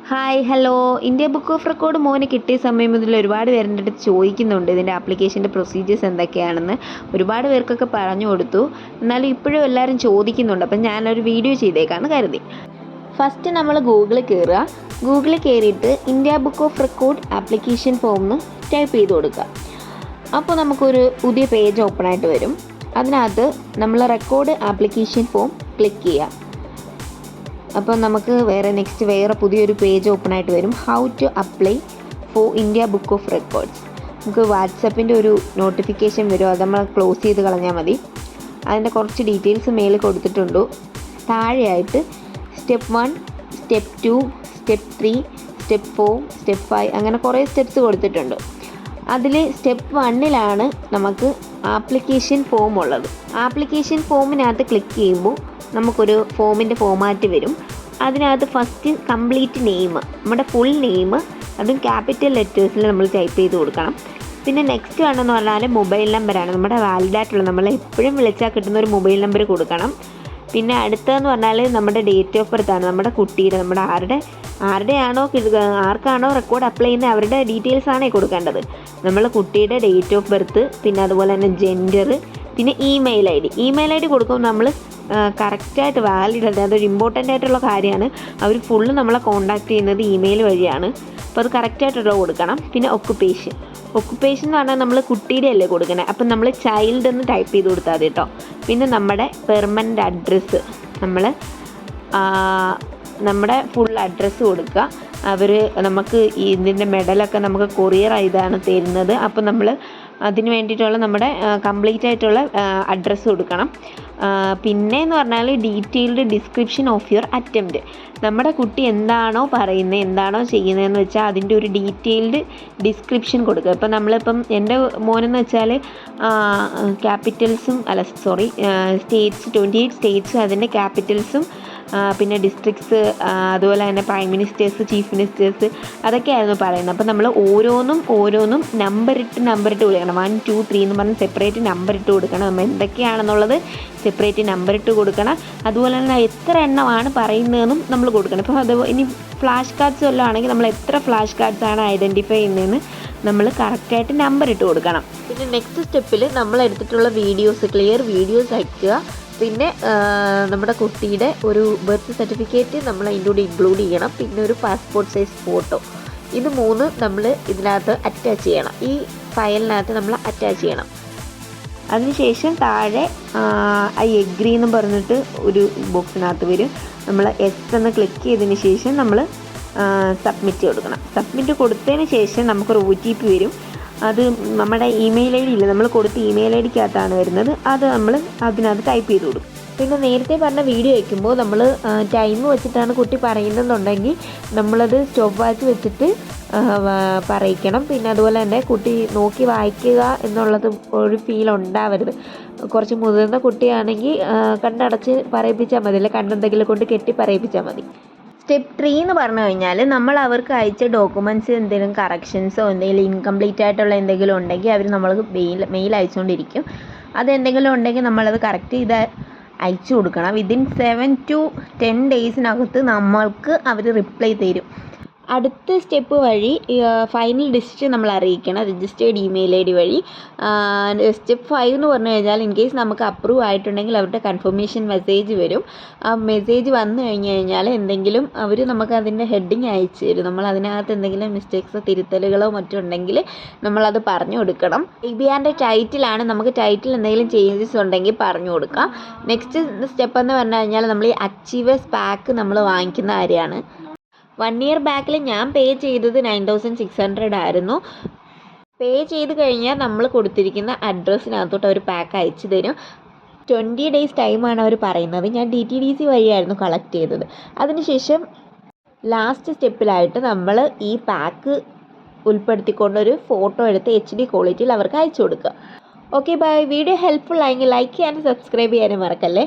Hi hello India book of record മോന് കിട്ടിയ സമയം മുതൽ ഒരുപാട് പേരുടെ അടുത്ത് ചോദിക്കുന്നുണ്ട് ഇതിൻ്റെ ആപ്ലിക്കേഷൻ്റെ പ്രൊസീജിയേഴ്സ് എന്തൊക്കെയാണെന്ന്. ഒരുപാട് പേർക്കൊക്കെ പറഞ്ഞു കൊടുത്തു, എന്നാലും ഇപ്പോഴും എല്ലാവരും ചോദിക്കുന്നുണ്ട്. അപ്പം ഞാനൊരു വീഡിയോ ചെയ്തേക്കാന്ന് കരുതി. ഫസ്റ്റ് നമ്മൾ ഗൂഗിളിൽ കയറുക. ഗൂഗിളിൽ കയറിയിട്ട് India book of record application form എന്ന് ടൈപ്പ് ചെയ്ത് കൊടുക്കുക. അപ്പോൾ നമുക്കൊരു പുതിയ പേജ് ഓപ്പൺ ആയിട്ട് വരും. അതിനകത്ത് നമ്മൾ റെക്കോർഡ് ആപ്ലിക്കേഷൻ ഫോം ക്ലിക്ക് ചെയ്യുക. അപ്പോൾ നമുക്ക് വേറെ പുതിയൊരു പേജ് ഓപ്പൺ ആയിട്ട് വരും. How to apply for India book of records. നമുക്ക് വാട്സപ്പിൻ്റെ ഒരു നോട്ടിഫിക്കേഷൻ വരും, അത് നമ്മൾ ക്ലോസ് ചെയ്ത് കളഞ്ഞാൽ മതി. അതിൻ്റെ കുറച്ച് ഡീറ്റെയിൽസ് മേളിൽ കൊടുത്തിട്ടുണ്ട്. താഴെയായിട്ട് step 1, step 2, step 3, step 4, step 5 അങ്ങനെ കുറേ സ്റ്റെപ്സ് കൊടുത്തിട്ടുണ്ട്. അതിൽ സ്റ്റെപ്പ് 1ലാണ് നമുക്ക് ആപ്ലിക്കേഷൻ ഫോം ഉള്ളത്. ആപ്ലിക്കേഷൻ ഫോമിനകത്ത് ക്ലിക്ക് ചെയ്യുമ്പോൾ നമുക്കൊരു ഫോമിൻ്റെ ഫോമാറ്റ് വരും. അതിനകത്ത് ഫസ്റ്റ് കംപ്ലീറ്റ് നെയിം, നമ്മുടെ ഫുൾ നെയിം, അതും ക്യാപിറ്റൽ ലെറ്റേഴ്സിൽ നമ്മൾ ടൈപ്പ് ചെയ്ത് കൊടുക്കണം. പിന്നെ നെക്സ്റ്റ് വേണമെന്ന് പറഞ്ഞാൽ മൊബൈൽ നമ്പറാണ്, നമ്മുടെ വാലിഡായിട്ടുള്ള നമ്മൾ എപ്പോഴും വിളിച്ചാൽ കിട്ടുന്ന ഒരു മൊബൈൽ നമ്പർ കൊടുക്കണം. പിന്നെ അടുത്തതെന്ന് പറഞ്ഞാൽ നമ്മുടെ ഡേറ്റ് ഓഫ് ബർത്ത് ആണ്, നമ്മുടെ കുട്ടിയുടെ, നമ്മുടെ ആർക്കാണോ റെക്കോർഡ് അപ്ലൈ ചെയ്യുന്നത് അവരുടെ ഡീറ്റെയിൽസ് ആണേ കൊടുക്കേണ്ടത്. നമ്മൾ കുട്ടിയുടെ ഡേറ്റ് ഓഫ് ബർത്ത്, പിന്നെ അതുപോലെ തന്നെ ജെൻഡർ, പിന്നെ ഇമെയിൽ ഐ ഡി കൊടുക്കുമ്പോൾ നമ്മൾ കറക്റ്റായിട്ട് വാലിഡ് അല്ല, അതൊരു ഇമ്പോർട്ടൻ്റ് ആയിട്ടുള്ള കാര്യമാണ്. അവർ ഫുള്ള് നമ്മളെ കോൺടാക്ട് ചെയ്യുന്നത് ഇമെയിൽ വഴിയാണ്, അപ്പോൾ അത് കറക്റ്റായിട്ടുള്ള കൊടുക്കണം. പിന്നെ ഒക്കുപ്പേഷൻ എന്ന് പറഞ്ഞാൽ നമ്മൾ കുട്ടിയുടെ അല്ലേ കൊടുക്കണേ, അപ്പം നമ്മൾ ചൈൽഡ് എന്ന് ടൈപ്പ് ചെയ്ത് കൊടുത്താൽ മതി കേട്ടോ. പിന്നെ നമ്മുടെ പെർമനൻ്റ് അഡ്രസ്സ്, നമ്മുടെ ഫുൾ അഡ്രസ്സ് കൊടുക്കുക. അവർ നമുക്ക് ഇതിൻ്റെ മെഡലൊക്കെ നമുക്ക് കൊറിയർ ആയിട്ടാണ് തരുന്നത്, അപ്പോൾ നമ്മൾ അതിന് വേണ്ടിയിട്ടുള്ള നമ്മുടെ കംപ്ലീറ്റ് ആയിട്ടുള്ള അഡ്രസ്സ് കൊടുക്കണം. പിന്നെ എന്ന് പറഞ്ഞാൽ detailed description of your attempt. നമ്മുടെ കുട്ടി എന്താണോ പറയുന്നത്, എന്താണോ ചെയ്യുന്നതെന്ന് വെച്ചാൽ അതിൻ്റെ ഒരു ഡീറ്റെയിൽഡ് ഡിസ്ക്രിപ്ഷൻ കൊടുക്കുക. ഇപ്പം നമ്മളിപ്പം എൻ്റെ മോനെന്ന് വെച്ചാൽ സ്റ്റേറ്റ്സ് 28 സ്റ്റേറ്റ്സ്, അതിൻ്റെ ക്യാപിറ്റൽസും പിന്നെ ഡിസ്ട്രിക്ട്സ്, അതുപോലെ തന്നെ പ്രൈം മിനിസ്റ്റേഴ്സ്, ചീഫ് മിനിസ്റ്റേഴ്സ്, അതൊക്കെയായിരുന്നു പറയുന്നത്. അപ്പോൾ നമ്മൾ ഓരോന്നും നമ്പർ ഇട്ട് കൊടുക്കണം. 1, 2, 3 എന്ന് പറഞ്ഞ് സെപ്പറേറ്റ് നമ്പർ ഇട്ട് കൊടുക്കണം. നമ്മൾ എന്തൊക്കെയാണെന്നുള്ളത് സെപ്പറേറ്റ് നമ്പർ ഇട്ട് കൊടുക്കണം. അതുപോലെ തന്നെ എത്ര എണ്ണമാണ് പറയുന്നതെന്നും നമ്മൾ കൊടുക്കണം. ഇപ്പോൾ അത് ഇനി ഫ്ലാഷ് കാർഡ്സ് വല്ലതും ആണെങ്കിൽ നമ്മൾ എത്ര ഫ്ലാഷ് കാർഡ്സാണ് ഐഡൻറ്റിഫൈ ചെയ്യുന്നതെന്ന് നമ്മൾ കറക്റ്റായിട്ട് നമ്പർ ഇട്ട് കൊടുക്കണം. പിന്നെ നെക്സ്റ്റ് സ്റ്റെപ്പിൽ നമ്മൾ എടുത്തിട്ടുള്ള ക്ലിയർ വീഡിയോസ് അയക്കുക. പിന്നെ നമ്മുടെ കുട്ടിയുടെ ഒരു ബർത്ത് സർട്ടിഫിക്കറ്റ് നമ്മൾ അതിൻ്റെ കൂടെ ഇൻക്ലൂഡ് ചെയ്യണം. പിന്നെ ഒരു പാസ്പോർട്ട് സൈസ് ഫോട്ടോ, ഇത് 3 നമ്മൾ ഇതിനകത്ത് അറ്റാച്ച് ചെയ്യണം. ഈ ഫയലിനകത്ത് നമ്മൾ അറ്റാച്ച് ചെയ്യണം. അതിനുശേഷം താഴെ ഐ എഗ്രി എന്ന് പറഞ്ഞിട്ട് ഒരു ബോക്സിനകത്ത് വരും. നമ്മൾ എസ് എന്ന് ക്ലിക്ക് ചെയ്തതിന് ശേഷം നമ്മൾ സബ്മിറ്റ് കൊടുക്കണം. സബ്മിറ്റ് കൊടുത്തതിന് ശേഷം നമുക്കൊരു OTP വരും. അത് നമ്മുടെ ഇമെയിൽ ഐ ഡി ഇല്ല, നമ്മൾ കൊടുത്ത ഇമെയിൽ ഐ ഡിക്കകത്താണ് വരുന്നത്. അത് നമ്മൾ അതിനകത്ത് ടൈപ്പ് ചെയ്ത് കൊടുക്കും. പിന്നെ നേരത്തെ പറഞ്ഞ വീഡിയോ വയ്ക്കുമ്പോൾ നമ്മൾ ടൈം വെച്ചിട്ടാണ് കുട്ടി പറയുന്നതെന്നുണ്ടെങ്കിൽ നമ്മളത് സ്റ്റോപ്പ് വാച്ച് വെച്ചിട്ട് പറയിക്കണം. പിന്നെ അതുപോലെ തന്നെ കുട്ടി നോക്കി വായിക്കുക എന്നുള്ളത് ഒരു ഫീൽ ഉണ്ടാവരുത്. കുറച്ച് മുതിർന്ന കുട്ടിയാണെങ്കിൽ കണ്ണടച്ച് പറയിപ്പിച്ചാൽ മതി, അല്ലെ കണ്ണെന്തെങ്കിലും കൊണ്ട് കെട്ടി പറയിപ്പിച്ചാൽ മതി. സ്റ്റെപ്പ് 3 എന്ന് പറഞ്ഞു കഴിഞ്ഞാൽ നമ്മൾ അവർക്ക് അയച്ച ഡോക്യുമെൻറ്റ്സ് എന്തെങ്കിലും കറക്ഷൻസോ എന്തെങ്കിലും ഇൻകംപ്ലീറ്റ് ആയിട്ടുള്ള എന്തെങ്കിലും ഉണ്ടെങ്കിൽ അവർ നമ്മൾക്ക് മെയിൽ അയച്ചുകൊണ്ടിരിക്കും. അതെന്തെങ്കിലും ഉണ്ടെങ്കിൽ നമ്മളത് കറക്റ്റ് ചെയ്ത് അയച്ചു കൊടുക്കണം. വിതിൻ 7 to 10 ഡേയ്സിനകത്ത് നമ്മൾക്ക് അവർ റിപ്ലൈ തരും. അടുത്ത സ്റ്റെപ്പ് വഴി ഫൈനൽ ഡിസിഷൻ നമ്മൾ അറിയിക്കണം, രജിസ്റ്റേർഡ് ഇമെയിൽ ഐ ഡി വഴി. സ്റ്റെപ്പ് 5 എന്ന് പറഞ്ഞു കഴിഞ്ഞാൽ ഇൻ കേസ് നമുക്ക് അപ്രൂവ് ആയിട്ടുണ്ടെങ്കിൽ അവരുടെ കൺഫർമേഷൻ മെസ്സേജ് വരും. ആ മെസ്സേജ് വന്നു കഴിഞ്ഞാൽ എന്തെങ്കിലും അവർ നമുക്ക് അതിൻ്റെ ഹെഡിങ് അയച്ചു തരും. നമ്മൾ അതിനകത്ത് എന്തെങ്കിലും മിസ്റ്റേക്സോ തിരുത്തലുകളോ മറ്റോ ഉണ്ടെങ്കിൽ നമ്മളത് പറഞ്ഞു കൊടുക്കണം. IBRൻ്റെ ടൈറ്റിലാണ്, നമുക്ക് ടൈറ്റിൽ എന്തെങ്കിലും ചേഞ്ചസ് ഉണ്ടെങ്കിൽ പറഞ്ഞു കൊടുക്കാം. നെക്സ്റ്റ് സ്റ്റെപ്പ് എന്ന് പറഞ്ഞു കഴിഞ്ഞാൽ നമ്മൾ ഈ അച്ചീവേഴ്സ് പാക്ക് നമ്മൾ വാങ്ങിക്കുന്ന കാര്യമാണ്. 1 ഇയർ ബാക്കിൽ ഞാൻ പേ ചെയ്തത് 9600 ആയിരുന്നു. പേ ചെയ്ത് കഴിഞ്ഞാൽ നമ്മൾ കൊടുത്തിരിക്കുന്ന അഡ്രസ്സിനകത്തോട്ട് അവർ പാക്ക് അയച്ചു തരും. 20 ഡേയ്സ് ടൈമാണ് അവർ പറയുന്നത്. ഞാൻ DTDC വഴിയായിരുന്നു കളക്ട് ചെയ്തത്. അതിനുശേഷം ലാസ്റ്റ് സ്റ്റെപ്പിലായിട്ട് നമ്മൾ ഈ പാക്ക് ഉൾപ്പെടുത്തിക്കൊണ്ടൊരു ഫോട്ടോ എടുത്ത് HD ക്വാളിറ്റിയിൽ അവർക്ക് അയച്ചു കൊടുക്കുക. Okay bye. വീഡിയോ ഹെൽപ്ഫുൾ ആയെങ്കിൽ ലൈക്ക് ചെയ്യാനും സബ്സ്ക്രൈബ് ചെയ്യാനും മറക്കല്ലേ.